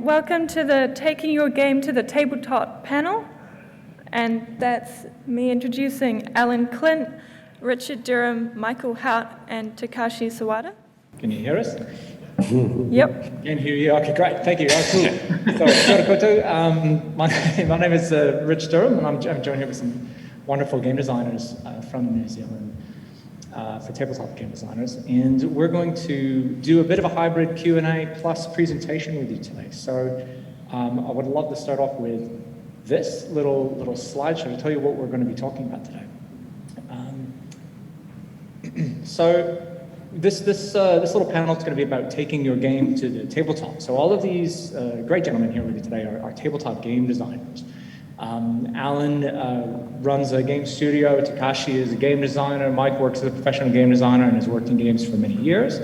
Welcome to the Taking Your Game to the Tabletop panel. And that's me introducing Alan Clint, Richard Durham, Michael Hout, and Takashi Sawada. Can you hear us? Yep. Can hear you. Okay, great. Thank you. Cool. So, kia ora koutou. My name is Rich Durham, and I'm joined here with some wonderful game designers from New Zealand, for tabletop game designers. And we're going to do a bit of a hybrid Q&A plus presentation with you today. So I would love to start off with this little slideshow to tell you what we're going to be talking about today. So this little panel is going to be about taking your game to the tabletop. So all of these great gentlemen here with you today are tabletop game designers. Alan runs a game studio. Takashi is a game designer. Mike works as a professional game designer and has worked in games for many years.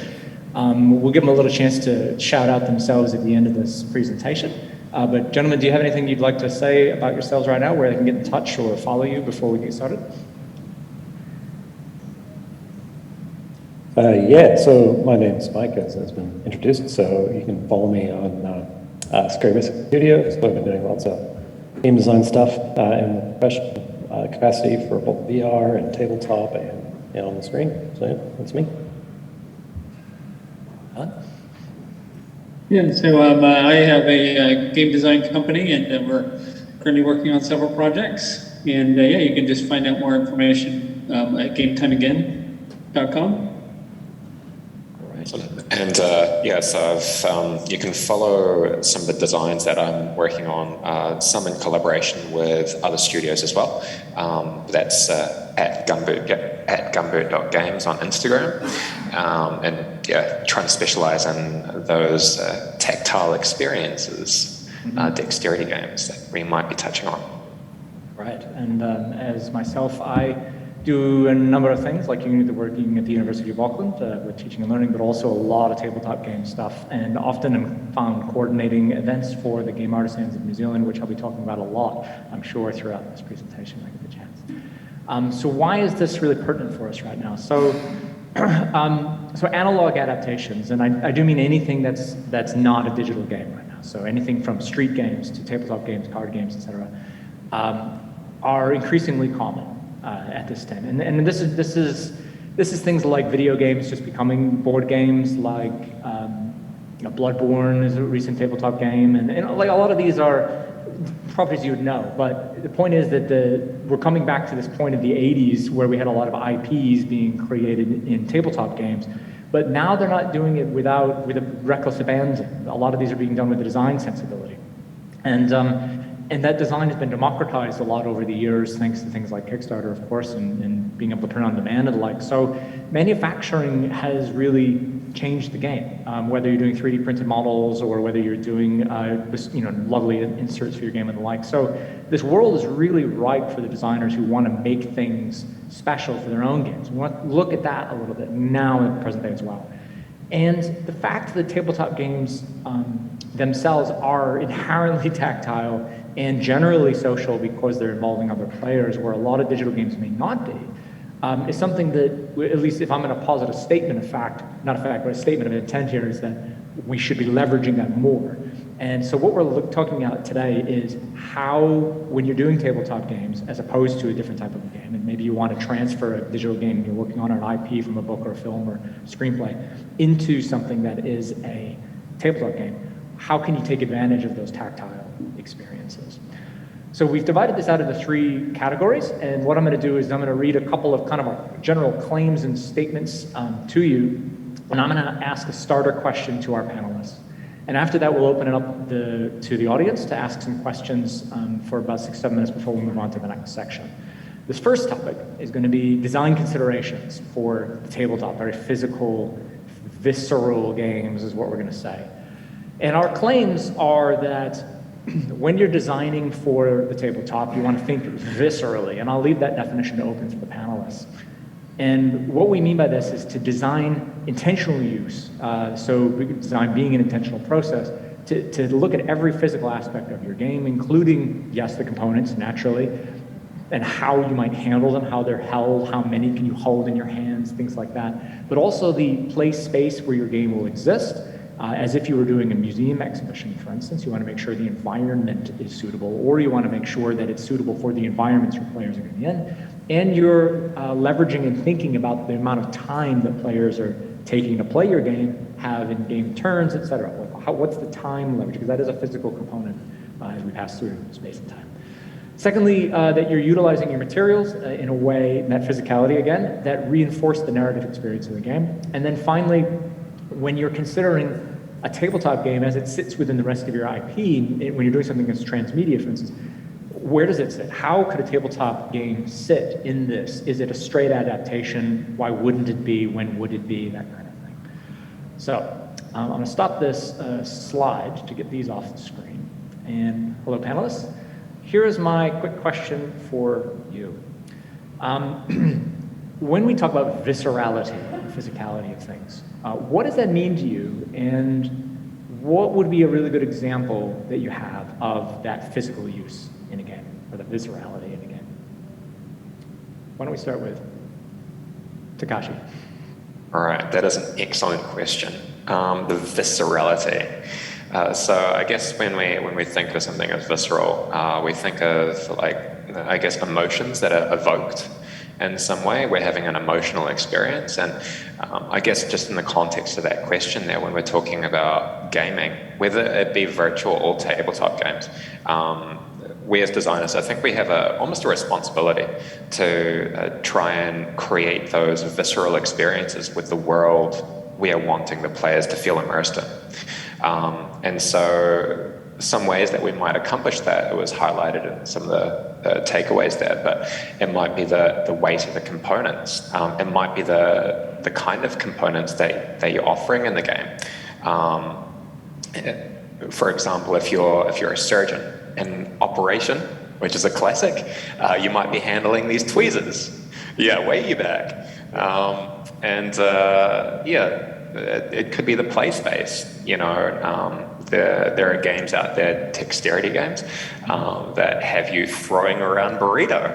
We'll give them a little chance to shout out themselves at the end of this presentation. But gentlemen, do you have anything you'd like to say about yourselves right now, where they can get in touch or follow you before we get started? So my name's Mike, as has been introduced. So you can follow me on Scary Studio. So I've been doing lots of game design stuff in the professional capacity for both VR and tabletop and on the screen. So yeah, that's me. Alan? Yeah, so I have a game design company, and we're currently working on several projects. And yeah, you can just find out more information at gametimeagain.com. And so you can follow some of the designs that I'm working on, some in collaboration with other studios as well. That's at gumboot.games on Instagram. And yeah, trying to specialize in those tactile experiences, dexterity games that we might be touching on. Right, and as myself, I do a number of things, like you're working at the University of Auckland with teaching and learning, but also a lot of tabletop game stuff, and often I'm found coordinating events for the game artisans of New Zealand, which I'll be talking about a lot, I'm sure, throughout this presentation when I get the chance. So why is this really pertinent for us right now? So, so analog adaptations, and I do mean anything that's not a digital game right now, so anything from street games to tabletop games, card games, etc., are increasingly common. At this time, and this is things like video games just becoming board games, like Bloodborne is a recent tabletop game, and like a lot of these are properties you would know. But the point is that we're coming back to this point of the '80s where we had a lot of IPs being created in tabletop games, but now they're not doing it with a reckless abandon. A lot of these are being done with a design sensibility, and that design has been democratized a lot over the years, thanks to things like Kickstarter, of course, and being able to print on demand and the like. So manufacturing has really changed the game, whether you're doing 3D printed models or whether you're doing lovely inserts for your game and the like. So this world is really ripe for the designers who want to make things special for their own games. We want to look at that a little bit now in the present day as well. And the fact that tabletop games themselves are inherently tactile and generally social because they're involving other players, where a lot of digital games may not be, is something that, at least if I'm in a positive statement of fact, not a fact, but a statement of intent here, is that we should be leveraging that more. And so what we're talking about today is how, when you're doing tabletop games, as opposed to a different type of a game, and maybe you want to transfer a digital game you're working on, an IP from a book or a film or screenplay, into something that is a tabletop game, how can you take advantage of those tactile experiences? So we've divided this out into 3 categories, and what I'm going to do is I'm going to read a couple of kind of our general claims and statements to you, and I'm going to ask a starter question to our panelists. And after that, we'll open it up to the audience to ask some questions for about 6-7 minutes before we move on to the next section. This first topic is going to be design considerations for the tabletop, very physical, visceral games is what we're going to say. And our claims are that when you're designing for the tabletop, you want to think viscerally, and I'll leave that definition open for the panelists. And what we mean by this is to design intentional use, so design being an intentional process, to look at every physical aspect of your game, including, yes, the components, naturally, and how you might handle them, how they're held, how many can you hold in your hands, things like that, but also the place, space where your game will exist, as if you were doing a museum exhibition, for instance. You want to make sure the environment is suitable, or you want to make sure that it's suitable for the environments your players are going to be in. And you're leveraging and thinking about the amount of time that players are taking to play your game, have in-game turns, et cetera. What's the time leverage? Because that is a physical component as we pass through space and time. Secondly, that you're utilizing your materials in a way, that physicality again, that reinforce the narrative experience of the game. And then finally, when you're considering a tabletop game as it sits within the rest of your IP, when you're doing something that's transmedia, for instance, where does it sit? How could a tabletop game sit in this? Is it a straight adaptation? Why wouldn't it be? When would it be? That kind of thing. So I'm going to stop this slide to get these off the screen. And hello, panelists. Here is my quick question for you. When we talk about viscerality, physicality of things, what does that mean to you, and what would be a really good example that you have of that physical use in a game, or the viscerality in a game? Why don't we start with Takashi? All right, that is an excellent question. The viscerality. So I guess when we think of something as visceral, we think of emotions that are evoked in some way. We're having an emotional experience, and I guess just in the context of that question there, when we're talking about gaming, whether it be virtual or tabletop games, we as designers, I think we have almost a responsibility to try and create those visceral experiences with the world we are wanting the players to feel immersed in. And so some ways that we might accomplish that, it was highlighted in some of the takeaways there, but it might be the weight of the components. It might be the kind of components that you're offering in the game. For example, if you're a surgeon in operation, which is a classic, you might be handling these tweezers. Yeah, way back. It could be the play space. There are games out there, dexterity games, that have you throwing around burrito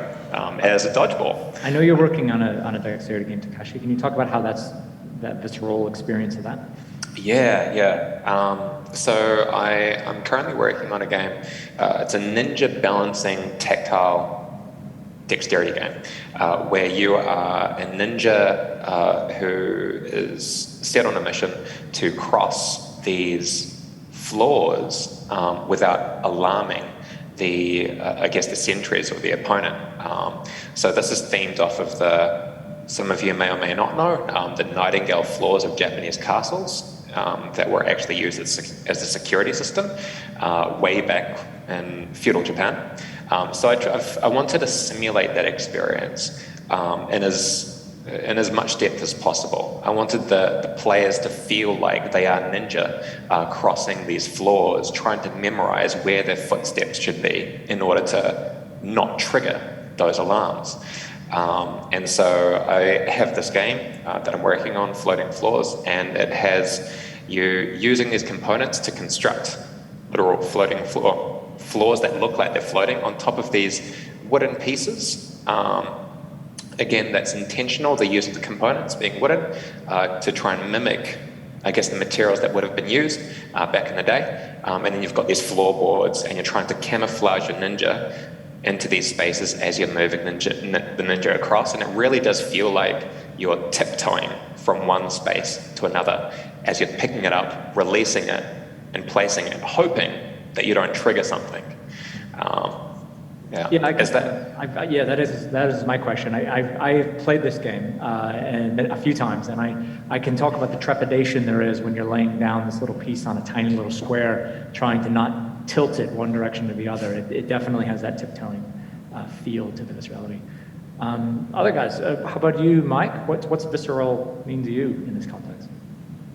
as a dodgeball. I know you're working on a dexterity game, Takashi. Can you talk about how that visceral experience of that? Yeah. So I'm currently working on a game. It's a ninja balancing tactile dexterity game, where you are a ninja who is set on a mission to cross these floors without alarming the sentries or the opponent. So this is themed off of some of you may or may not know, the Nightingale floors of Japanese castles that were actually used as a security system way back in feudal Japan. So I wanted to simulate that experience in as much depth as possible. I wanted the players to feel like they are ninja crossing these floors, trying to memorize where their footsteps should be in order to not trigger those alarms. And so I have this game that I'm working on, Floating Floors, and it has you using these components to construct literal floating floors that look like they're floating on top of these wooden pieces. Again, that's intentional, the use of the components being wooden, to try and mimic, I guess, the materials that would have been used back in the day. And then you've got these floorboards, and you're trying to camouflage your ninja into these spaces as you're moving the ninja across. And it really does feel like you're tiptoeing from one space to another as you're picking it up, releasing it, and placing it, hoping that you don't trigger something. That is my question. I've played this game and a few times, and I can talk about the trepidation there is when you're laying down this little piece on a tiny little square, trying to not tilt it one direction or the other. It definitely has that tiptoeing feel to the viscerality. Other guys, how about you, Mike? What's visceral mean to you in this context?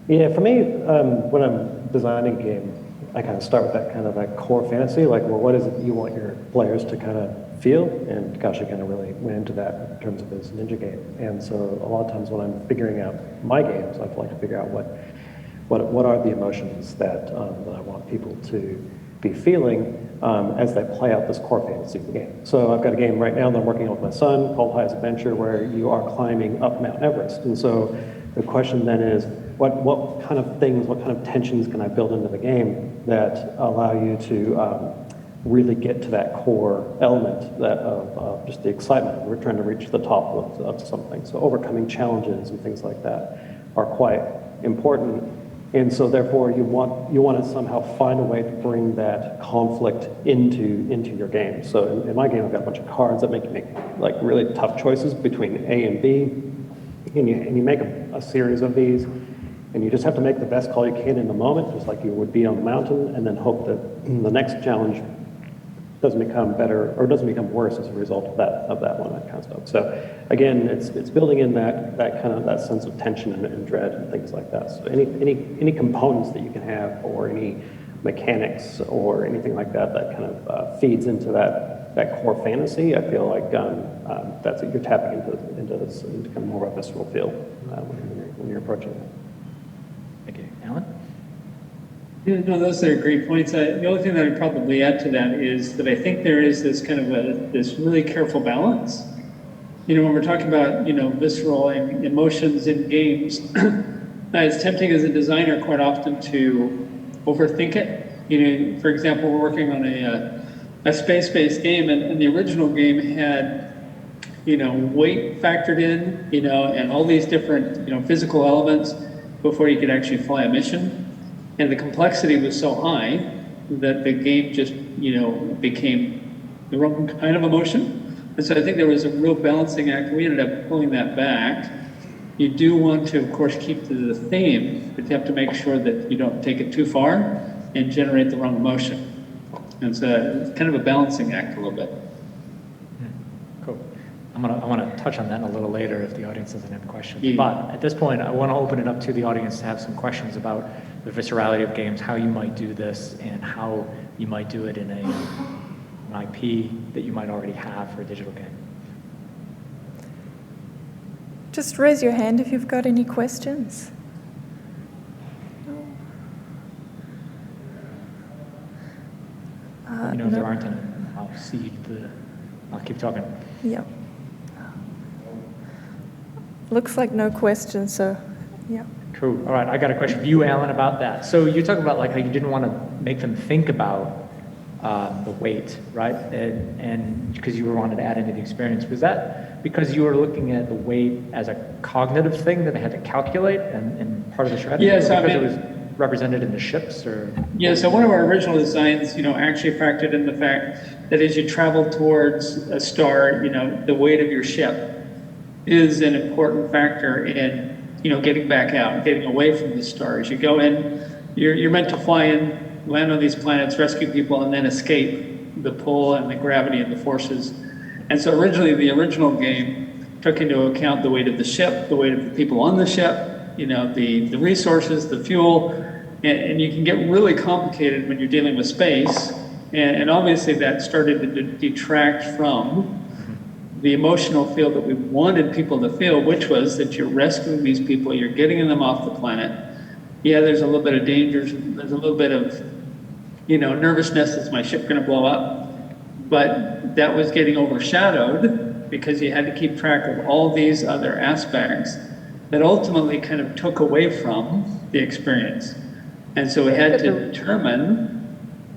Yeah, for me, when I'm designing a game, I kind of start with that kind of like core fantasy, like, well, what is it you want your players to kind of feel? And Takashi kind of really went into that in terms of his ninja game. And so a lot of times when I'm figuring out my games, I like to figure out what are the emotions that I want people to be feeling as they play out this core fantasy of the game. So I've got a game right now that I'm working on with my son called Highest Adventure, where you are climbing up Mount Everest. And so the question then is, what kind of things, what kind of tensions can I build into the game that allow you to really get to that core element of just the excitement. We're trying to reach the top of something. So overcoming challenges and things like that are quite important. And so therefore you want to somehow find a way to bring that conflict into your game. So in my game, I've got a bunch of cards that make you make like really tough choices between A and B. And you make a series of these, and you just have to make the best call you can in the moment, just like you would be on the mountain, and then hope that the next challenge doesn't become better or doesn't become worse as a result of that one, that kind of stuff. So again, it's building in that kind of that sense of tension and dread and things like that. So any components that you can have, or any mechanics or anything like that that kind of feeds into that core fantasy, I feel like that's you're tapping into kind of more of a visceral feel when you're approaching it. Thank you. Alan? Yeah, no, those are great points. The only thing that I'd probably add to that is that I think there is this kind of this really careful balance. When we're talking about, visceral and emotions in games, it's tempting as a designer quite often to overthink it. For example, we're working on a space-based game, and the original game had, weight factored in, and all these different, physical elements before you could actually fly a mission. And the complexity was so high that the game just, became the wrong kind of emotion. And so I think there was a real balancing act. We ended up pulling that back. You do want to, of course, keep to the theme, but you have to make sure that you don't take it too far and generate the wrong emotion. And so it's kind of a balancing act a little bit. Cool. I want to touch on that a little later if the audience doesn't have questions. Yeah. But at this point, I want to open it up to the audience to have some questions about the viscerality of games, how you might do this, and how you might do it in an IP that you might already have for a digital game. Just raise your hand if you've got any questions. If there aren't any, I'll keep talking. Yeah. Looks like no questions, so yeah. Cool. All right, I got a question for you, Alan, about that. So you're talking about like how you didn't want to make them think about the weight, right? And because you wanted to add into the experience. Was that because you were looking at the weight as a cognitive thing that they had to calculate and part of the strategy? Yes, because it was represented in the ships, or? Yeah, so one of our original designs, actually factored in the fact that as you travel towards a star, the weight of your ship is an important factor in, getting back out, getting away from the stars. You go in, you're meant to fly in, land on these planets, rescue people, and then escape the pull and the gravity and the forces. And so originally, the original game took into account the weight of the ship, the weight of the people on the ship, the resources, the fuel, and you can get really complicated when you're dealing with space. And obviously that started to detract from the emotional feel that we wanted people to feel, which was that you're rescuing these people, you're getting them off the planet. Yeah, there's a little bit of danger, there's a little bit of, nervousness, is my ship gonna blow up? But that was getting overshadowed because you had to keep track of all these other aspects that ultimately kind of took away from the experience. And so we had to determine,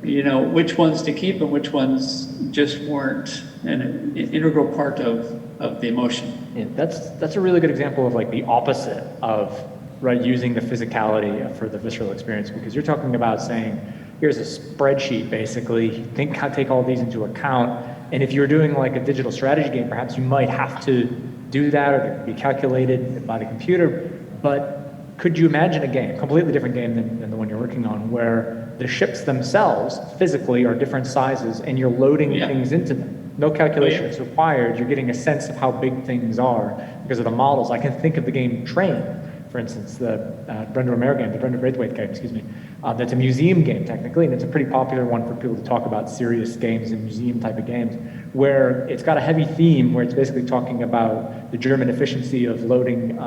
which ones to keep and which ones just weren't an integral part of the emotion. Yeah, that's a really good example of like the opposite of using the physicality for the visceral experience, because you're talking about saying, here's a spreadsheet basically, take all these into account, and if you're doing like a digital strategy game, perhaps you might have to do that, or it could be calculated by the computer. But could you imagine a game, completely different game than the one you're working on, where the ships themselves physically are different sizes and you're loading things into them? No calculation is required. You're getting a sense of how big things are because of the models. I can think of the game Train, for instance, the Brenda Romero game, the Brenda Braithwaite game, excuse me. That's a museum game technically, and it's a pretty popular one for people to talk about serious games and museum type of games, where it's got a heavy theme where it's basically talking about the German efficiency of loading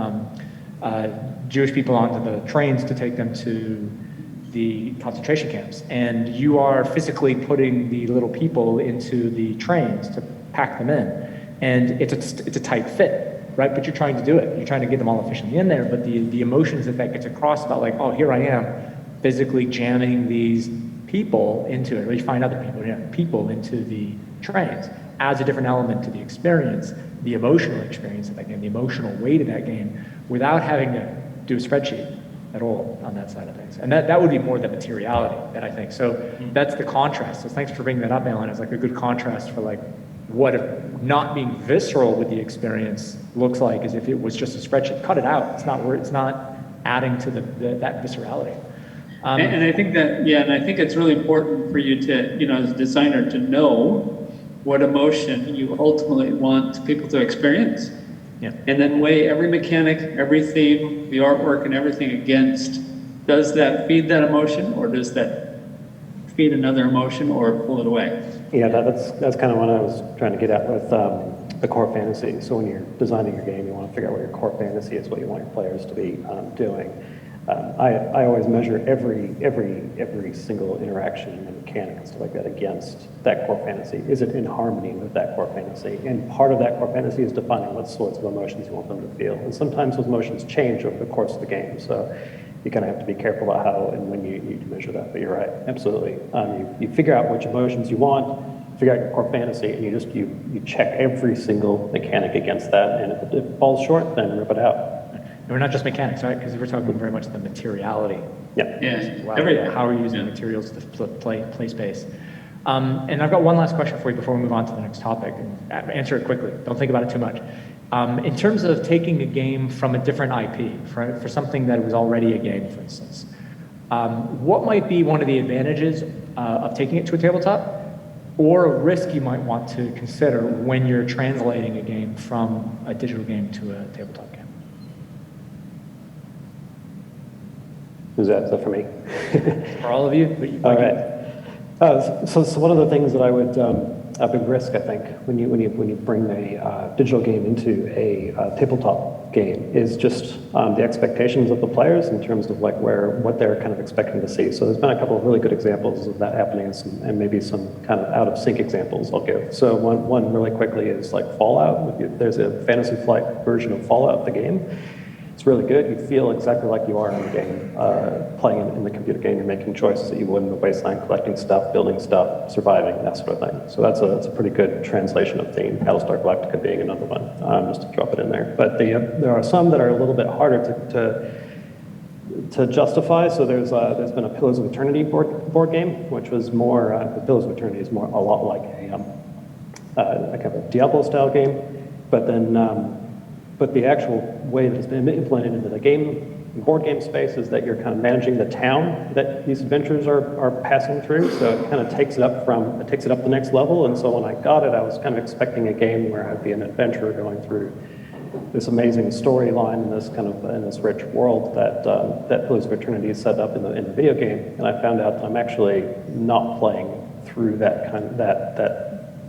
Jewish people onto the trains to take them to the concentration camps. And you are physically putting the little people into the trains to pack them in. And it's a tight fit. right? But you're trying to do it. You're trying to get them all efficiently in there, but the emotions that gets across about like, oh, here I am, physically jamming these people into it, or you find other people, people into the trains, adds a different element to the experience, the emotional experience of that game, the emotional weight of that game, without having to do a spreadsheet at all on that side of things. And that would be more the materiality that I think. So that's the contrast. So thanks for bringing that up, Alan. It's like a good contrast for like what if not being visceral with the experience looks like as if it was just a spreadsheet. Cut it out. It's not adding to that viscerality. And I think that, yeah, and I think it's really important for you to, as a designer, to know what emotion you ultimately want people to experience. Yeah. And then weigh every mechanic, every theme, the artwork and everything against, does that feed that emotion, or does that feed another emotion or pull it away? Yeah, that's kind of what I was trying to get at with the core fantasy. So when you're designing your game, you want to figure out what your core fantasy is, what you want your players to be doing. I always measure every single interaction and mechanic and stuff like that against that core fantasy. Is it in harmony with that core fantasy? And part of that core fantasy is defining what sorts of emotions you want them to feel. And sometimes those emotions change over the course of the game. So you kind of have to be careful about how and when you measure that. But you're right, absolutely. You figure out which emotions you want, figure out your core fantasy, and you check every single mechanic against that. And if it falls short, then rip it out. And we're not just mechanics, right? Because we're talking very much the materiality. Yeah. Yeah. Wow. How are you using materials to play space? And I've got one last question for you before we move on to the next topic. And answer it quickly. Don't think about it too much. In terms of taking a game from a different IP, for something that was already a game, for instance, what might be one of the advantages of taking it to a tabletop, or a risk you might want to consider when you're translating a game from a digital game to a tabletop game? Is that for me? For all of you? All right. So one of the things that I would, a big risk, I think, when you bring a digital game into a tabletop game is just the expectations of the players in terms of like what they're kind of expecting to see. So there's been a couple of really good examples of that happening, and maybe some kind of out of sync examples I'll give. So one really quickly is like Fallout. There's a Fantasy Flight version of Fallout, the game. It's really good. You feel exactly like you are in the game, playing in the computer game. You're making choices that you would in the wasteland, collecting stuff, building stuff, surviving, that sort of thing. So that's a pretty good translation of theme. Battlestar Galactica being another one, just to drop it in there. But there are some that are a little bit harder to justify. So there's been a Pillars of Eternity board game, which was more, Pillars of Eternity is more a lot like a kind of a Diablo-style game, but then but the actual way that it's been implemented into the board game space is that you're kind of managing the town that these adventures are passing through. So it kind of takes it up the next level. And so when I got it, I was kind of expecting a game where I'd be an adventurer going through this amazing storyline in this rich world that Pillars of Eternity is set up in the video game. And I found out that I'm actually not playing through that kind of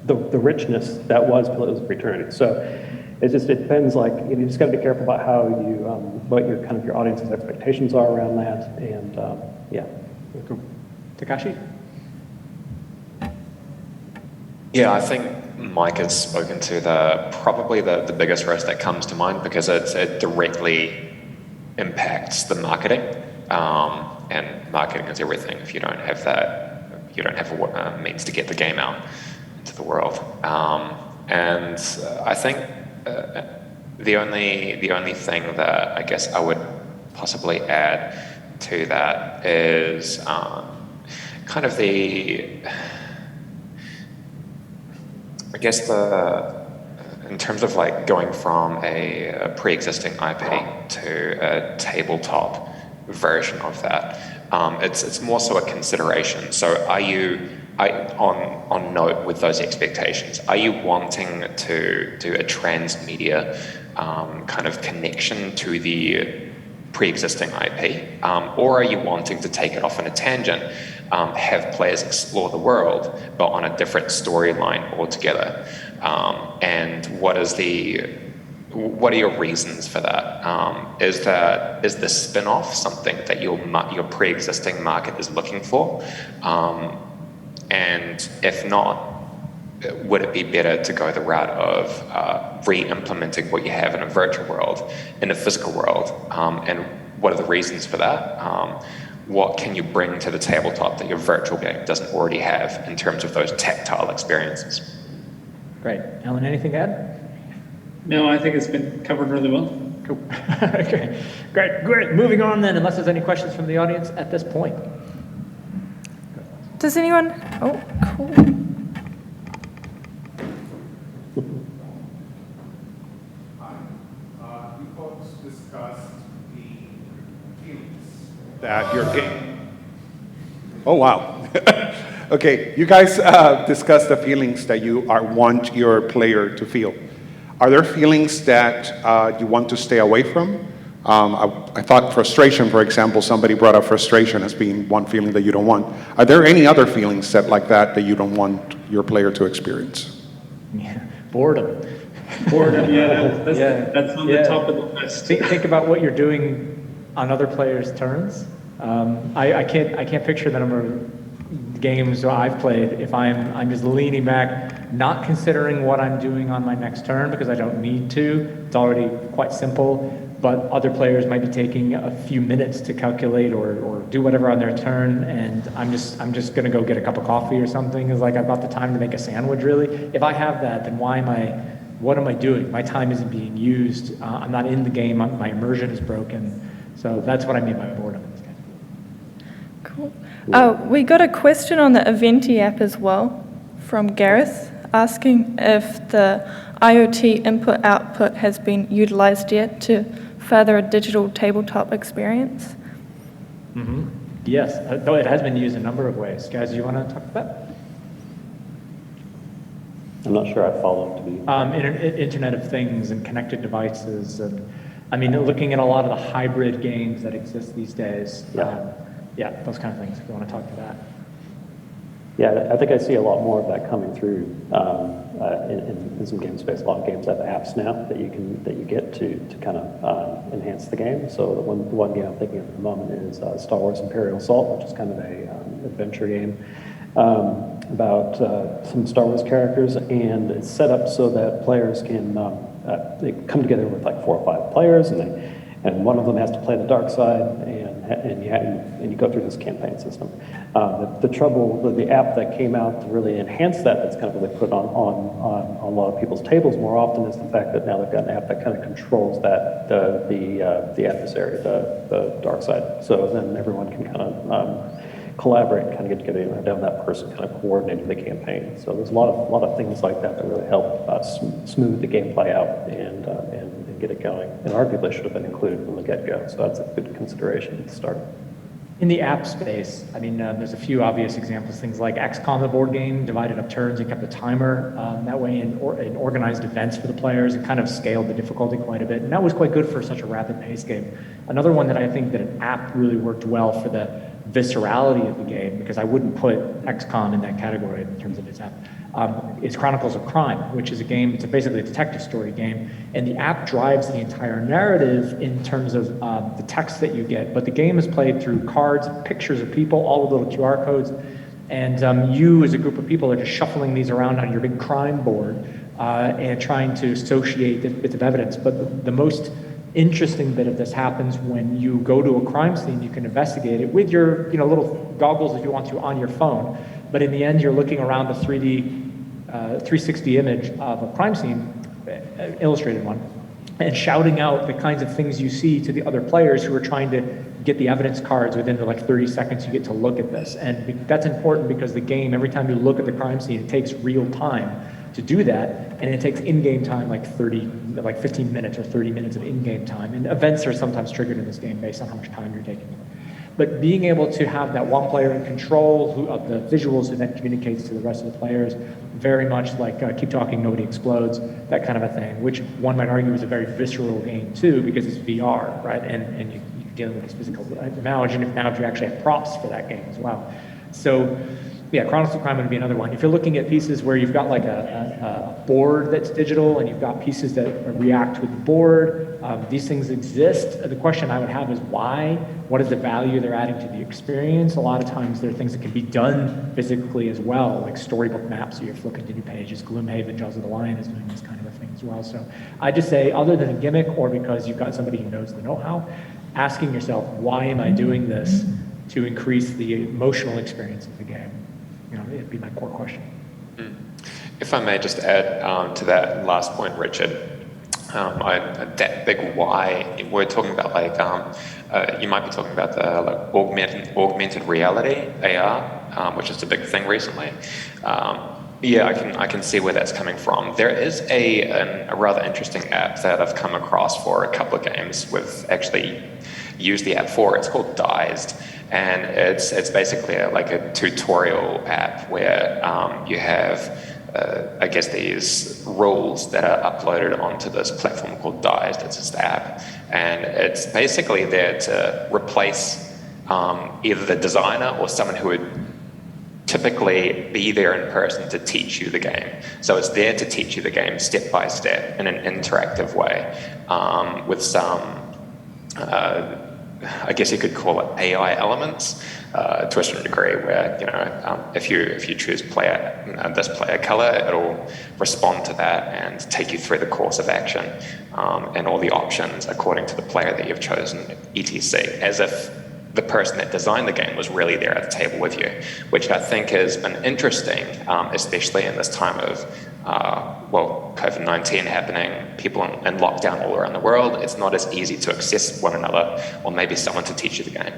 the richness that was Pillars of Eternity. So it depends. Like you just got to be careful about how you what your audience's expectations are around that, and yeah. Cool. Takashi? Yeah, I think Mike has spoken to probably the biggest risk that comes to mind, because it directly impacts the marketing, and marketing is everything. If you don't have that, you don't have a means to get the game out into the world. And I think the only thing that I guess I would possibly add to that is kind of in terms of like going from a pre-existing IP to a tabletop version of that, it's more so a consideration. So on note with those expectations, are you wanting to do a transmedia kind of connection to the pre-existing IP, or are you wanting to take it off on a tangent, have players explore the world but on a different storyline altogether? And what are your reasons for that? Is the spin-off something that your pre-existing market is looking for? And if not, would it be better to go the route of re-implementing what you have in a virtual world in a physical world? And what are the reasons for that? What can you bring to the tabletop that your virtual game doesn't already have in terms of those tactile experiences? Great. Alan, anything to add? No, I think it's been covered really well. Cool. Okay, great. Moving on then, unless there's any questions from the audience at this point. Does anyone? Oh, cool. You folks discussed the feelings that your game. Oh wow. Okay, you guys discussed the feelings that you want your player to feel. Are there feelings that you want to stay away from? I thought frustration, for example, somebody brought up frustration as being one feeling that you don't want. Are there any other feelings like that you don't want your player to experience? Yeah. Boredom. Boredom, that's on the top of the list. Think about what you're doing on other players' turns. I can't picture the number of games I've played if I'm just leaning back, not considering what I'm doing on my next turn because I don't need to. It's already quite simple, but other players might be taking a few minutes to calculate or do whatever on their turn, and I'm just gonna go get a cup of coffee or something. It's like I've got the time to make a sandwich. Really, if I have that, then what am I doing? My time isn't being used. I'm not in the game. My immersion is broken. So that's what I mean by boredom. Cool. We got a question on the Eventi app as well from Gareth, asking if the IoT input-output has been utilized yet to further a digital tabletop experience. Mm-hmm. Yes, though it has been used a number of ways. Guys, do you want to talk about that? I'm not sure I follow to be. Internet of Things and connected devices, and I mean, looking at a lot of the hybrid games that exist these days. Yeah, those kind of things, if you want to talk to that. Yeah, I think I see a lot more of that coming through in some game space. A lot of games have apps now that you get to kind of enhance the game. So the one game I'm thinking of at the moment is Star Wars Imperial Assault, which is kind of a adventure game about some Star Wars characters, and it's set up so that players can they come together with like 4 or 5 players, and one of them has to play the dark side, and you go through this campaign system. The app that came out to really enhance that's kind of really put on a lot of people's tables more often is the fact that now they've got an app that kind of controls the adversary, the dark side. So then everyone can kind of collaborate and kind of get together and have that person kind of coordinating the campaign. So there's a lot of things like that that really help smooth the gameplay out and get it going. And arguably should have been included from the get-go. So that's a good consideration at the start. In the app space, I mean, there's a few obvious examples, things like XCOM, the board game, divided up turns and kept a timer that way in organized events for the players and kind of scaled the difficulty quite a bit. And that was quite good for such a rapid pace game. Another one that I think that an app really worked well for the viscerality of the game, because I wouldn't put XCOM in that category in terms of its app, is Chronicles of Crime, which is a game, it's basically a detective story game, and the app drives the entire narrative in terms of the text that you get, but the game is played through cards, pictures of people, all the little QR codes, and you as a group of people are just shuffling these around on your big crime board and trying to associate the bits of evidence. But the most interesting bit of this happens when you go to a crime scene. You can investigate it with your little goggles if you want to on your phone, but in the end you're looking around the 360 image of a crime scene, illustrated one, and shouting out the kinds of things you see to the other players who are trying to get the evidence cards within the 30 seconds you get to look at this. And that's important because the game, every time you look at the crime scene, it takes real time to do that, and it takes in-game time like 15 minutes or 30 minutes of in-game time. And events are sometimes triggered in this game based on how much time you're taking. But being able to have that one player in control of the visuals who then communicates to the rest of the players, very much like Keep Talking, Nobody Explodes, that kind of a thing, which one might argue is a very visceral game too, because it's VR, right? And you're dealing with this physical analogy, and now if you actually have props for that game as well. So Yeah, Chronicles of Crime would be another one. If you're looking at pieces where you've got like a board that's digital and you've got pieces that react with the board, these things exist. The question I would have is why? What is the value they're adding to the experience? A lot of times there are things that can be done physically as well, like storybook maps, so you're flipping to new pages. Gloomhaven, Jaws of the Lion is doing this kind of a thing as well. So I just say, other than a gimmick or because you've got somebody who knows the know-how, asking yourself, why am I doing this to increase the emotional experience of the game? It'd be my core question. If I may just add to that last point, Richard, that big why, we're talking about like, you might be talking about the like augmented reality, AR, which is a big thing recently. Yeah, I can see where that's coming from. There is a rather interesting app that I've come across for a couple of games. We've actually used the app for. It's called Dized. And it's basically like a tutorial app where you have, I guess, these rules that are uploaded onto this platform called Dized. It's this app. And it's basically there to replace either the designer or someone who would typically be there in person to teach you the game. So it's there to teach you the game step by step in an interactive way with some I guess you could call it AI elements to a certain degree, where if you choose this player color, it'll respond to that and take you through the course of action and all the options according to the player that you've chosen, etc. As if the person that designed the game was really there at the table with you, which I think has been interesting, especially in this time of COVID-19 happening, people in lockdown all around the world. It's not as easy to access one another, or maybe someone to teach you the game.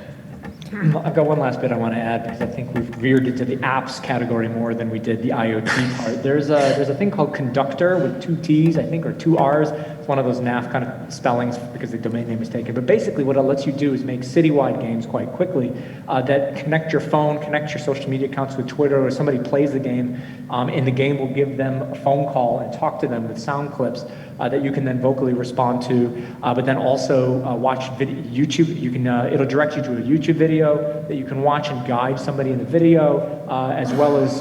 I've got one last bit I want to add, because I think we've veered into the apps category more than we did the IoT part. There's a thing called Conductor with 2 T's, I think, or 2 R's. It's one of those NAF kind of spellings because the domain name is taken. But basically what it lets you do is make citywide games quite quickly that connect your phone, connect your social media accounts with Twitter, or somebody plays the game, and the game will give them a phone call and talk to them with sound clips that you can then vocally respond to, but then also watch YouTube. You can it'll direct you to a YouTube video that you can watch and guide somebody in the video, as well as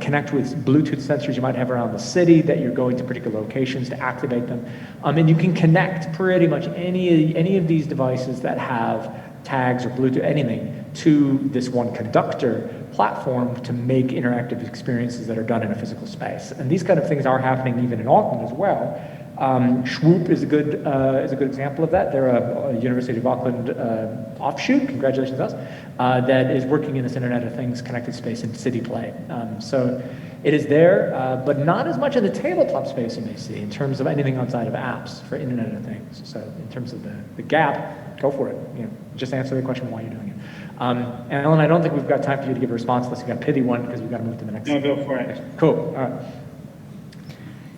connect with Bluetooth sensors you might have around the city that you're going to particular locations to activate them. And you can connect pretty much any of these devices that have tags or Bluetooth, anything, to this one Conductor platform to make interactive experiences that are done in a physical space. And these kind of things are happening even in Auckland as well. Swoop is a good example of that. They're a University of Auckland offshoot, congratulations us, that is working in this Internet of Things connected space in city play. So it is there, but not as much in the tabletop space you may see in terms of anything outside of apps for Internet of Things. So in terms of the gap, go for it. Just answer the question why you're doing it. And Ellen, I don't think we've got time for you to give a response unless you've got a pithy one, because we've got to move to the next. No, go for it. Cool. All right. Are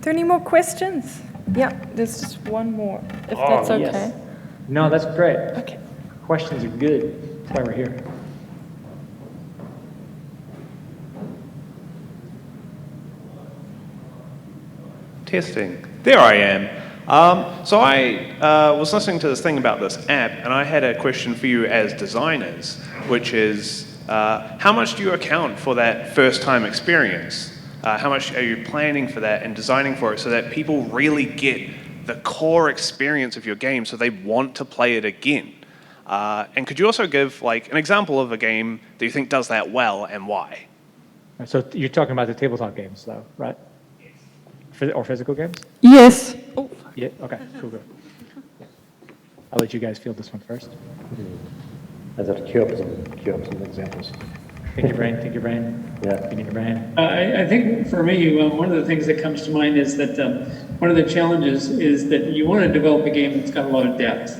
there any more questions? Yeah, there's just one more, if that's okay. Yes. No, that's great. Okay. Questions are good. That's why we're here. Testing. There I am. So I was listening to this thing about this app, and I had a question for you as designers, which is, how much do you account for that first-time experience? How much are you planning for that and designing for it so that people really get the core experience of your game so they want to play it again? And could you also give like an example of a game that you think does that well and why? So you're talking about the tabletop games, though, right? Or physical games? Yes. Oh. Yeah. Okay. Cool. Good. I'll let you guys field this one first. I'd have to queue up some examples. Think your brain. Yeah. You need your brain. I think for me, one of the things that comes to mind is that one of the challenges is that you want to develop a game that's got a lot of depth,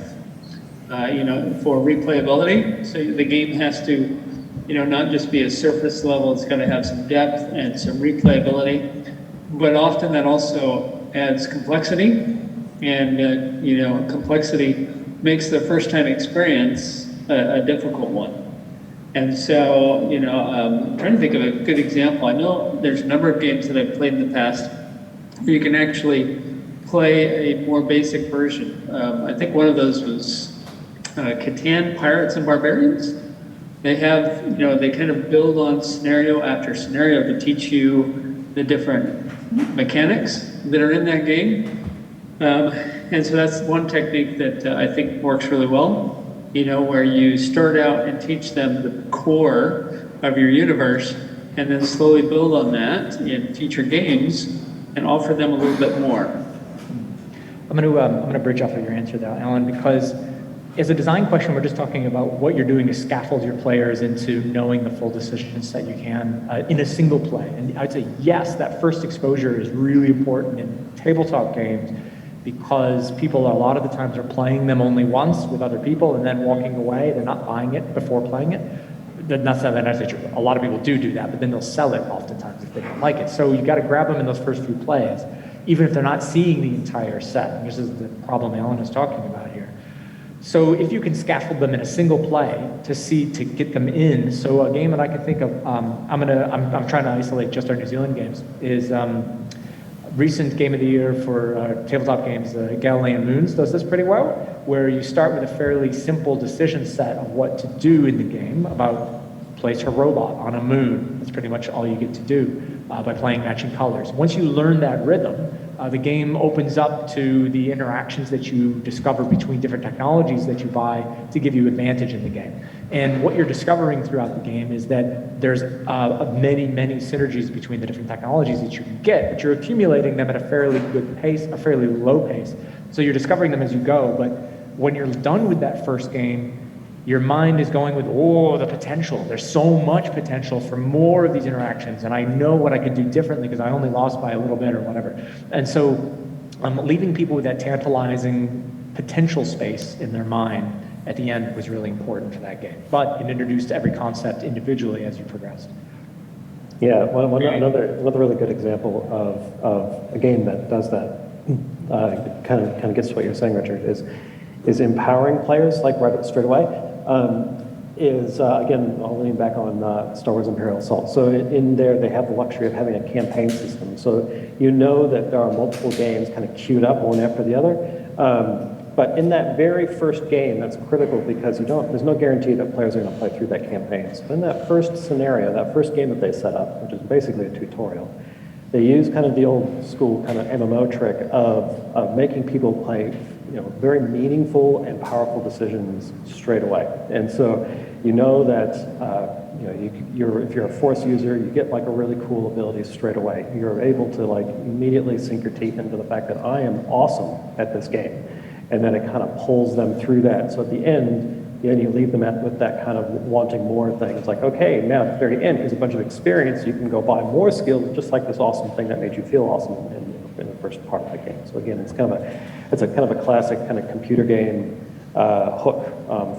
for replayability. So the game has to, not just be a surface level, it's got to have some depth and some replayability. But often that also adds complexity, and, complexity makes the first time experience a difficult one. And so, I'm trying to think of a good example. I know there's a number of games that I've played in the past where you can actually play a more basic version. I think one of those was Catan Pirates and Barbarians. They have, they kind of build on scenario after scenario to teach you the different mechanics that are in that game. And so that's one technique that I think works really well, where you start out and teach them the core of your universe and then slowly build on that in future games and offer them a little bit more. I'm going to bridge off of your answer there, Alan, because as a design question, we're just talking about what you're doing to scaffold your players into knowing the full decision set you can in a single play. And I'd say, yes, that first exposure is really important in tabletop games because people a lot of the times are playing them only once with other people and then walking away. They're not buying it before playing it. That's not true. A lot of people do that, but then they'll sell it oftentimes if they don't like it. So you got to grab them in those first few plays, even if they're not seeing the entire set. And this is the problem Alan is talking about here. So if you can scaffold them in a single play to get them in, so a game that I can think of, I'm trying to isolate just our New Zealand games, is recent game of the year for tabletop games, Galilean Moons does this pretty well, where you start with a fairly simple decision set of what to do in the game about place a robot on a moon. That's pretty much all you get to do by playing matching colors. Once you learn that rhythm, the game opens up to the interactions that you discover between different technologies that you buy to give you advantage in the game. And what you're discovering throughout the game is that there's many, many synergies between the different technologies that you can get, but you're accumulating them at a fairly good pace, a fairly low pace. So you're discovering them as you go, but when you're done with that first game, your mind is going with, the potential. There's so much potential for more of these interactions, and I know what I could do differently because I only lost by a little bit or whatever. And so leaving people with that tantalizing potential space in their mind at the end was really important for that game. But it introduced every concept individually as you progressed. Yeah, another really good example of a game that does that, kind of gets to what you're saying, Richard, is empowering players, like right straight away. Again, I'll lean back on Star Wars Imperial Assault. So in there, they have the luxury of having a campaign system. So you know that there are multiple games kind of queued up one after the other. But in that very first game, that's critical because there's no guarantee that players are going to play through that campaign. So in that first scenario, that first game that they set up, which is basically a tutorial, they use kind of the old school kind of MMO trick of making people play very meaningful and powerful decisions straight away. And so you know that if you're a Force user, you get like a really cool ability straight away. You're able to like immediately sink your teeth into the fact that I am awesome at this game. And then it kind of pulls them through that. So at the end, you leave them with that kind of wanting more thing. It's like, okay, now at the very end, here's a bunch of experience. You can go buy more skills, just like this awesome thing that made you feel awesome in the first part of the game. So again, it's kind of a classic kind of computer game hook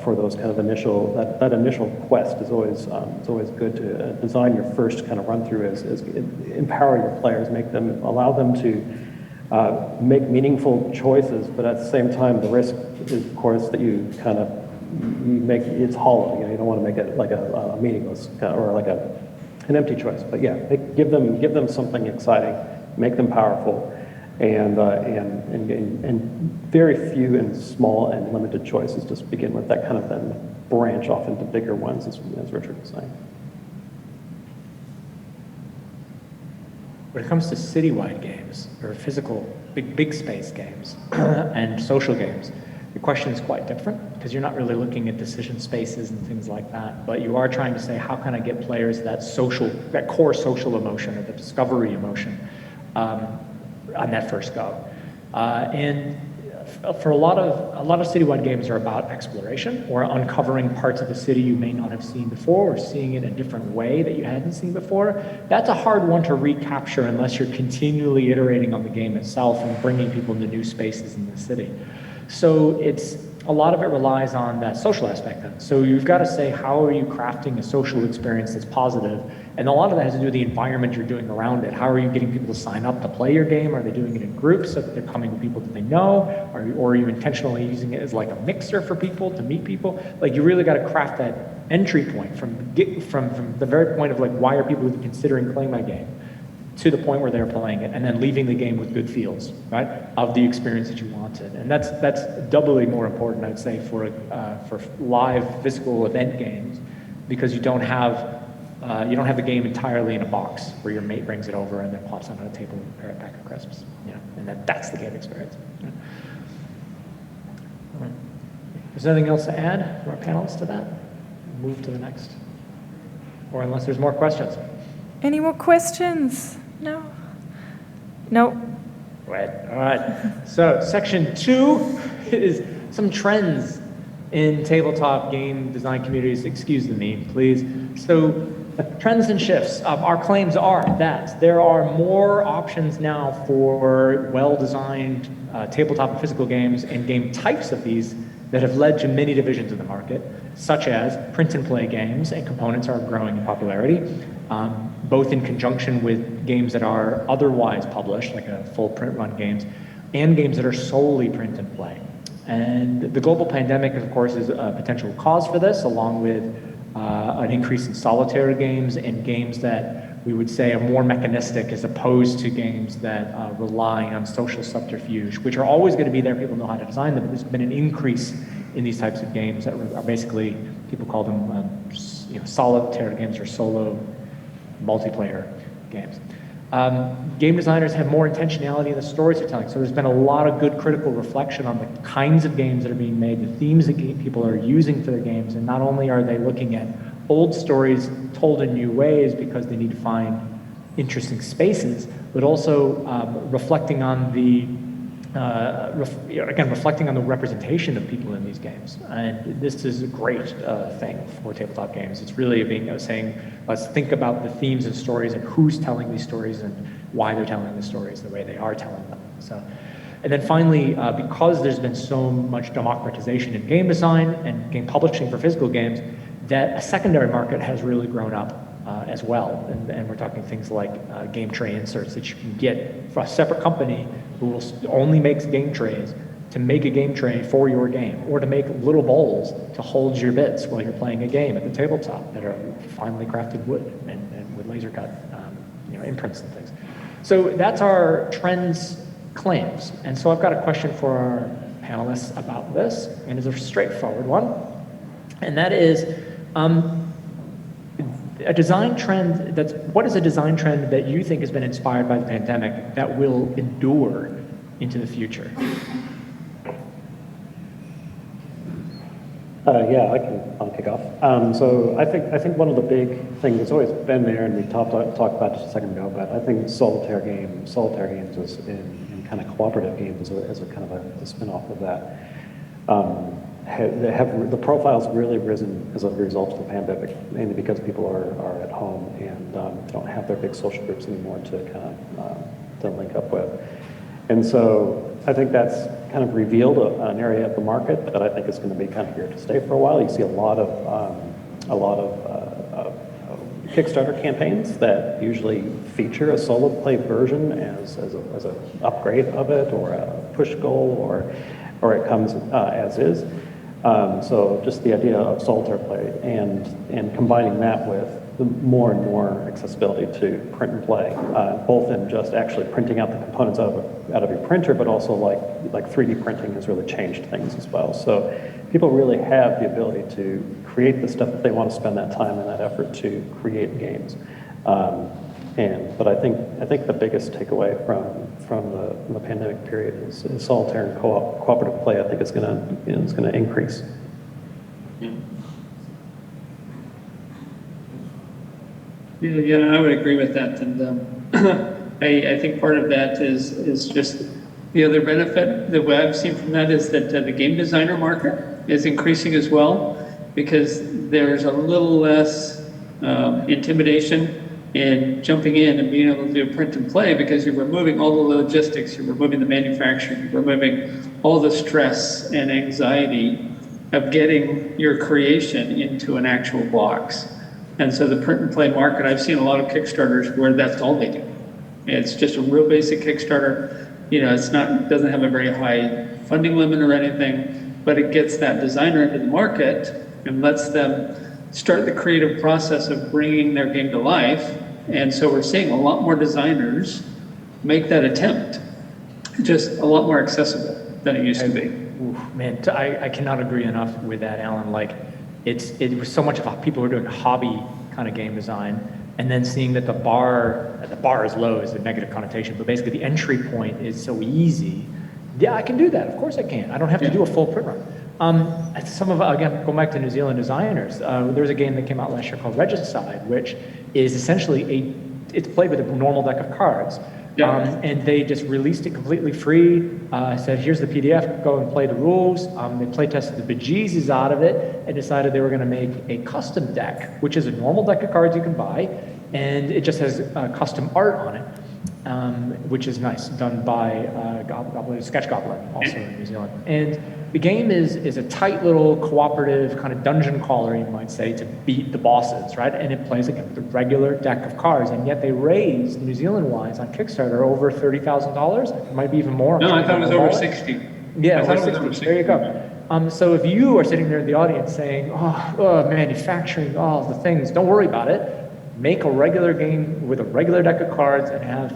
for those kind of initial, that initial quest is always, it's always good to design your first kind of run through as empower your players, allow them to make meaningful choices, but at the same time, the risk is, of course, that you kind of make it's hollow. You don't want to make it like a meaningless or like an empty choice. But yeah, give them something exciting, make them powerful, and very few and small and limited choices. Just begin with that kind of then branch off into bigger ones, as Richard was saying. When it comes to citywide games, or physical, big space games, and social games, the question is quite different, because you're not really looking at decision spaces and things like that, but you are trying to say, how can I get players that core social emotion, or the discovery emotion, on that first go. And for a lot of citywide games are about exploration or uncovering parts of the city you may not have seen before, or seeing it a different way that you hadn't seen before. That's a hard one to recapture unless you're continually iterating on the game itself and bringing people into new spaces in the city. So a lot of it relies on that social aspect then. So you've got to say, how are you crafting a social experience that's positive? And a lot of that has to do with the environment you're doing around it. How are you getting people to sign up to play your game? Are they doing it in groups so that they're coming with people that they know? Or are you intentionally using it as like a mixer for people to meet people? Like, you really got to craft that entry point from the very point of like, why are people even considering playing my game, to the point where they're playing it, and then leaving the game with good feels, right, of the experience that you wanted. And that's doubly more important, I'd say, for live physical event games because you don't have the game entirely in a box where your mate brings it over and then plops it on a table with a pack of crisps, and that's the game experience. All right. Is there anything else to add from our panelists to that? Move to the next. Or unless there's more questions. Any more questions? No? No. Right. All right. So section 2 is some trends in tabletop game design communities. Excuse the meme, please. So trends and shifts. Our claims are that there are more options now for well-designed tabletop and physical games and game types of these that have led to many divisions of the market, such as print and play games, and components are growing in popularity, both in conjunction with games that are otherwise published, like a full print run games, and games that are solely print and play. And the global pandemic, of course, is a potential cause for this, along with an increase in solitaire games and games that we would say are more mechanistic as opposed to games that rely on social subterfuge, which are always going to be there. People know how to design them, but there's been an increase in these types of games that are basically, people call them solitaire games or solo multiplayer games. Game designers have more intentionality in the stories they're telling. So there's been a lot of good critical reflection on the kinds of games that are being made, the themes that people are using for their games, and not only are they looking at old stories told in new ways because they need to find interesting spaces, but also reflecting on the reflecting on the representation of people in these games. And this is a great thing for tabletop games. It's really saying, let's think about the themes and stories and who's telling these stories and why they're telling the stories the way they are telling them. So, and then finally, because there's been so much democratization in game design and game publishing for physical games, that a secondary market has really grown up as well. And we're talking things like game tray inserts that you can get from a separate company who only makes game trays to make a game tray for your game, or to make little bowls to hold your bits while you're playing a game at the tabletop that are finely crafted wood and with laser cut imprints and things. So that's our trends claims. And so I've got a question for our panelists about this, and it's a straightforward one. And that is, a design trend what is a design trend that you think has been inspired by the pandemic that will endure into the future? I'll kick off. So I think one of the big things that's always been there, and we talked about just a second ago, but I think solitaire games is in kind of cooperative games as a kind of a spin-off of that. The profile's really risen as a result of the pandemic, mainly because people are at home and they don't have their big social groups anymore to kind of to link up with. And so I think that's kind of revealed an area of the market that I think is going to be kind of here to stay for a while. You see a lot of Kickstarter campaigns that usually feature a solo play version as an upgrade of it, or a push goal, or it comes as is. So just the idea of solitaire play and combining that with more and more accessibility to print and play, both in just actually printing out the components out of your printer, but also like 3D printing has really changed things as well. So people really have the ability to create the stuff that they want to spend that time and that effort to create games. But I think the biggest takeaway from the pandemic period is solitaire and cooperative play. I think it's going to increase. Yeah, I would agree with that, and I think part of that is just the other benefit that I've seen from that is that the game designer market is increasing as well, because there's a little less intimidation in jumping in and being able to do print and play, because you're removing all the logistics, you're removing the manufacturing, you're removing all the stress and anxiety of getting your creation into an actual box. And so the print and play market, I've seen a lot of Kickstarters where that's all they do. It's just a real basic Kickstarter. Doesn't have a very high funding limit or anything, but it gets that designer into the market and lets them start the creative process of bringing their game to life. And so we're seeing a lot more designers make that attempt, just a lot more accessible than it used to be. Man, I cannot agree enough with that, Alan. Like, it was so much of people who are doing hobby kind of game design, and then seeing that the bar is low is a negative connotation, but basically the entry point is so easy. Yeah, I can do that. Of course I can. I don't have to do a full print run. Again, going back to New Zealand designers, there's a game that came out last year called Regicide, which is essentially it's played with a normal deck of cards. Yeah. And they just released it completely free, said, here's the PDF, go and play the rules. They play tested the bejesus out of it and decided they were going to make a custom deck, which is a normal deck of cards you can buy, and it just has custom art on it, which is nice, done by Sketch Goblin, also in New Zealand. And the game is a tight little cooperative kind of dungeon crawler, you might say, to beat the bosses, right? And it plays again with a regular deck of cards, and yet they raised, New Zealand-wise, on Kickstarter, over $30,000. It might be even more. No, I thought it was over 60. Yeah, I thought it was over over 60. There you go. So if you are sitting there in the audience saying, manufacturing, the things, don't worry about it. Make a regular game with a regular deck of cards and have,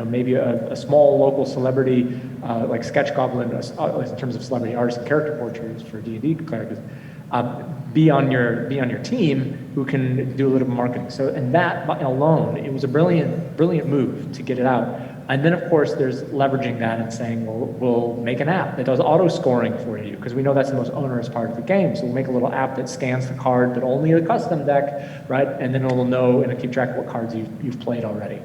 maybe a small local celebrity like Sketch Goblin, in terms of celebrity artists and character portraits for D&D characters, be on your team who can do a little bit of marketing. So, and that alone, it was a brilliant move to get it out. And then, of course, there's leveraging that and saying, well, we'll make an app that does auto scoring for you, because we know that's the most onerous part of the game. So we'll make a little app that scans the card, but only a custom deck, right? And then it'll know and it'll keep track of what cards you've played already.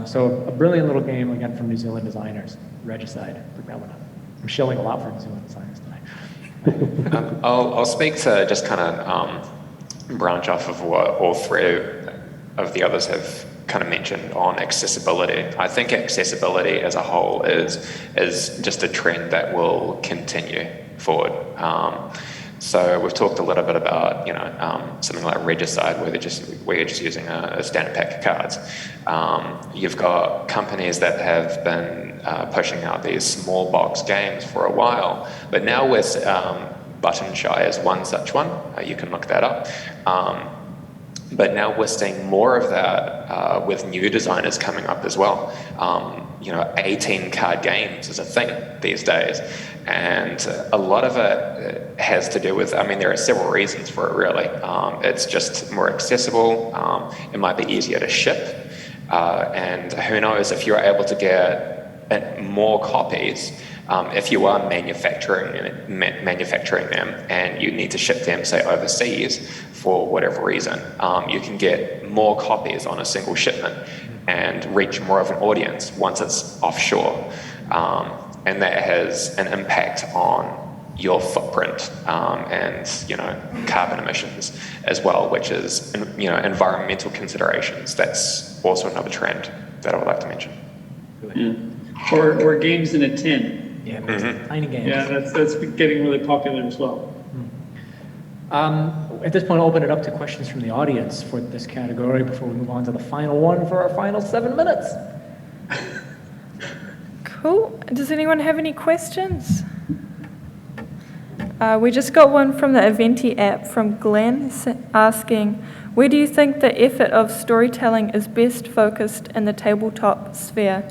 So a brilliant little game, again, from New Zealand designers. Regicide, look that one up. I'm shilling a lot for New Zealand designers tonight. I'll speak to just kind of branch off of what all three of the others have kind of mentioned on accessibility. I think accessibility as a whole is just a trend that will continue forward. So we've talked a little bit about something like Regicide, where you're just using a standard pack of cards. You've got companies that have been pushing out these small box games for a while, but now with Button Shy is one such one. You can look that up. But now we're seeing more of that with new designers coming up as well. 18 card games is a thing these days. And a lot of it has to do with, there are several reasons for it really. It's just more accessible. It might be easier to ship. And who knows, if you're able to get more copies, if you are manufacturing them and you need to ship them, say, overseas for whatever reason, you can get more copies on a single shipment and reach more of an audience once it's offshore. And that has an impact on your footprint and carbon emissions as well, which is environmental considerations. That's also another trend that I would like to mention. Yeah. Or games in a tin. Yeah, tiny games. Yeah, that's getting really popular as well. At this point, I'll open it up to questions from the audience for this category before we move on to the final one for our final 7 minutes. Cool. Does anyone have any questions? We just got one from the Eventi app from Glenn asking, where do you think the effort of storytelling is best focused in the tabletop sphere?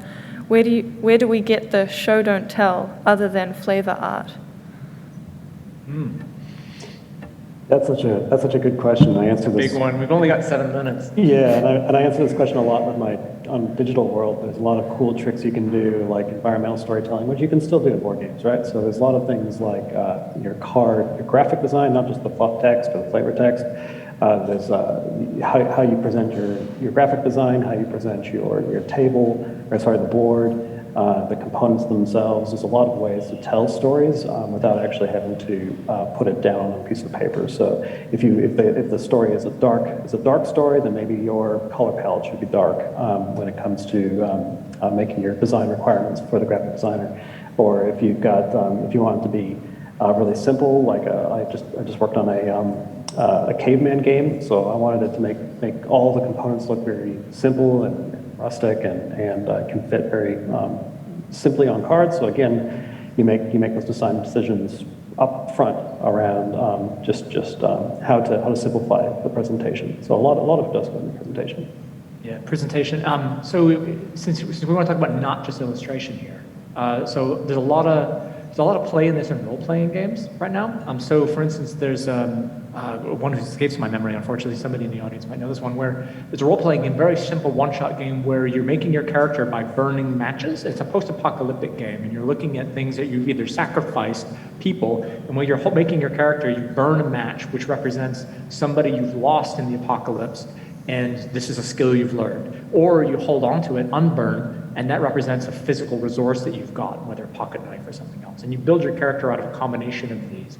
Where do we get the show don't tell other than flavor art? That's such a good question. I answer this Big one. We've only got 7 minutes. Yeah, and I answer this question a lot with on Digital World. There's a lot of cool tricks you can do, like environmental storytelling, which you can still do in board games, right? So there's a lot of things like your graphic design, not just the fluff text or the flavor text. There's how you present your graphic design, how you present your table, the board, the components themselves. There's a lot of ways to tell stories without actually having to put it down on a piece of paper. So if the story is a dark story, then maybe your color palette should be dark when it comes to making your design requirements for the graphic designer. Or if you want it to be really simple, like I just worked on a caveman game, so I wanted it to make all the components look very simple and rustic and can fit very simply on cards. So again, you make those design decisions up front around just how to simplify the presentation. So a lot of it does go in the presentation. Yeah, presentation. So since we want to talk about not just illustration here, so there's a lot of there's a lot of play in this in role-playing games right now. So for instance, there's one who escapes my memory, unfortunately, somebody in the audience might know this one, where it's a role-playing game, very simple one-shot game where you're making your character by burning matches. It's a post-apocalyptic game, and you're looking at things that you've either sacrificed people, and when you're making your character, you burn a match, which represents somebody you've lost in the apocalypse, and this is a skill you've learned. Or you hold on to it unburned, and that represents a physical resource that you've got, whether a pocket knife or something else. And you build your character out of a combination of these.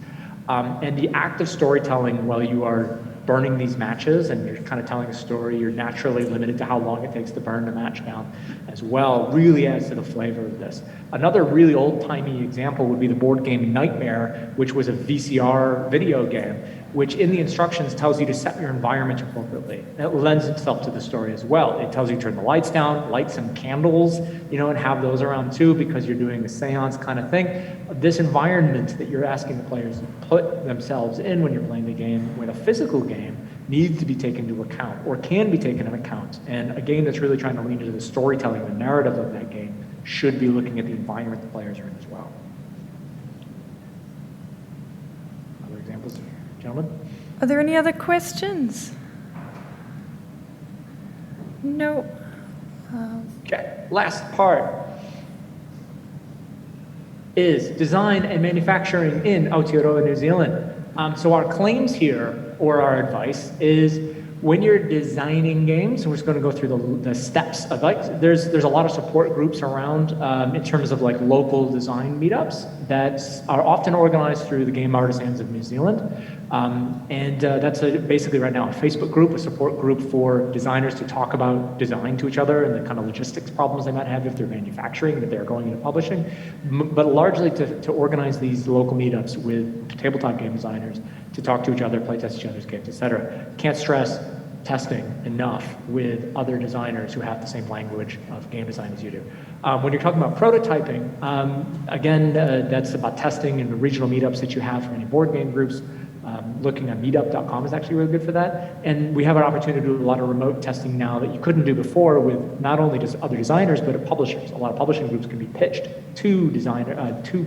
And the act of storytelling while you are burning these matches and you're kind of telling a story, you're naturally limited to how long it takes to burn the match down as well, really adds to the flavor of this. Another really old-timey example would be the board game Nightmare, which was a VCR video game, which in the instructions tells you to set your environment appropriately. And it lends itself to the story as well. It tells you to turn the lights down, light some candles, and have those around too, because you're doing a seance kind of thing. This environment that you're asking the players to put themselves in when you're playing the game with a physical game needs to be taken into account, or can be taken into account. And a game that's really trying to lean into the storytelling, the narrative of that game, should be looking at the environment the players are in as well. Other examples, gentlemen? Are there any other questions? No. Okay, last part is design and manufacturing in Aotearoa, New Zealand. So our claims here, or our advice, is when you're designing games, and we're just going to go through the steps of there's a lot of support groups around in terms of like local design meetups that are often organized through the Game Artisans of New Zealand. That's basically right now a Facebook group, a support group for designers to talk about design to each other and the kind of logistics problems they might have if they're manufacturing, if they're going into publishing, but largely to organize these local meetups with tabletop game designers to talk to each other, play test each other's games, etc. Can't stress testing enough with other designers who have the same language of game design as you do. When you're talking about prototyping, again, that's about testing in the regional meetups that you have for any board game groups. Looking on meetup.com is actually really good for that. And we have an opportunity to do a lot of remote testing now that you couldn't do before with not only just other designers, but publishers. A lot of publishing groups can be pitched to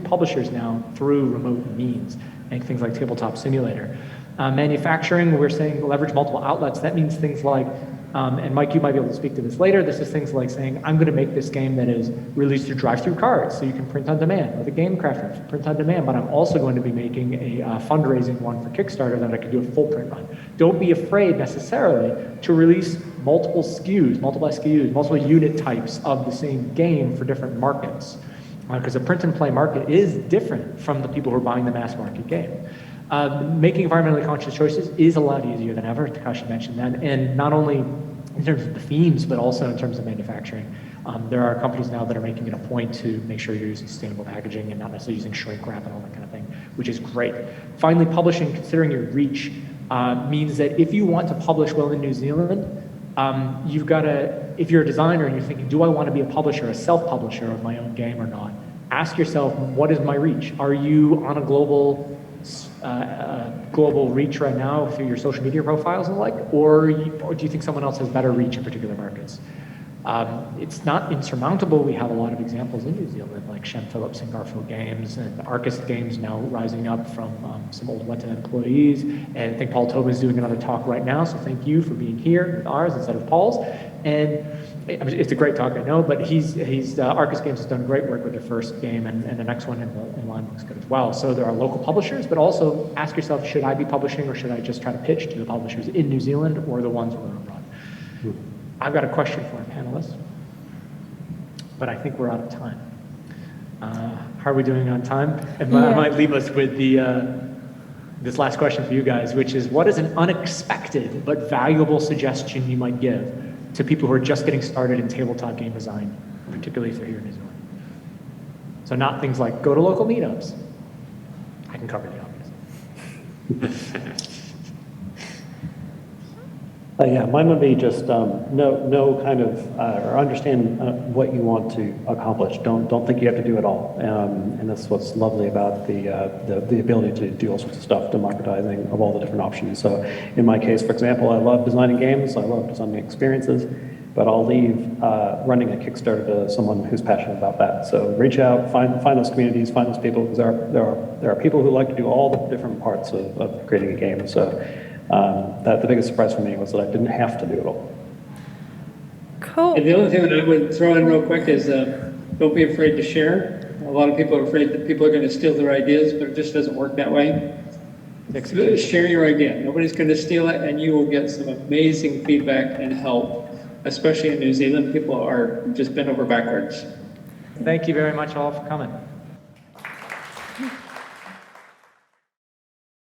publishers now through remote means, and things like Tabletop Simulator. Manufacturing, we're saying leverage multiple outlets. That means things like, and Mike, you might be able to speak to this later, this is things like saying, I'm going to make this game that is released through drive-through cards, so you can print on demand, or the Game Crafter, print on demand, but I'm also going to be making a fundraising one for Kickstarter that I can do a full print run. Don't be afraid necessarily to release multiple SKUs, multiple unit types of the same game for different markets, because the print and play market is different from the people who are buying the mass market game. Making environmentally conscious choices is a lot easier than ever. Takashi mentioned that, and not only in terms of the themes, but also in terms of manufacturing. There are companies now that are making it a point to make sure you're using sustainable packaging and not necessarily using shrink wrap and all that kind of thing, which is great. Finally, publishing, considering your reach, means that if you want to publish well in New Zealand, you've got to, if you're a designer and you're thinking, do I want to be a publisher, a self-publisher of my own game or not? Ask yourself, what is my reach? Are you on a global reach right now through your social media profiles and the like, or do you think someone else has better reach in particular markets? It's not insurmountable. We have a lot of examples in New Zealand, like Shem Phillips and Garfield Games, and Arcus Games now rising up from some old Weta employees. And I think Paul Toba is doing another talk right now, so thank you for being here with ours instead of Paul's. And it's a great talk, I know, but Arcus Games has done great work with their first game, and the next one in line looks good as well. So there are local publishers, but also ask yourself, should I be publishing, or should I just try to pitch to the publishers in New Zealand or the ones who are abroad? I've got a question for our panelists, but I think we're out of time. How are we doing on time? I might leave us with this last question for you guys, which is, what is an unexpected but valuable suggestion you might give to people who are just getting started in tabletop game design, particularly if they're here in New Zealand? So not things like go to local meetups. I can cover the obvious. Yeah, mine would be just know kind of, or understand what you want to accomplish. Don't think you have to do it all. And that's what's lovely about the ability to do all sorts of stuff, democratizing of all the different options. So in my case, for example, I love designing games. I love designing experiences. but I'll leave running a Kickstarter to someone who's passionate about that. So reach out, find those communities, find those people, because there are people who like to do all the different parts of creating a game. So that the biggest surprise for me was that I didn't have to do it all. Cool. And the other thing that I would throw in real quick is don't be afraid to share. A lot of people are afraid that people are going to steal their ideas, but it just doesn't work that way. Share your idea. Nobody's going to steal it, and you will get some amazing feedback and help, especially in New Zealand. People are just bent over backwards. Thank you very much all for coming.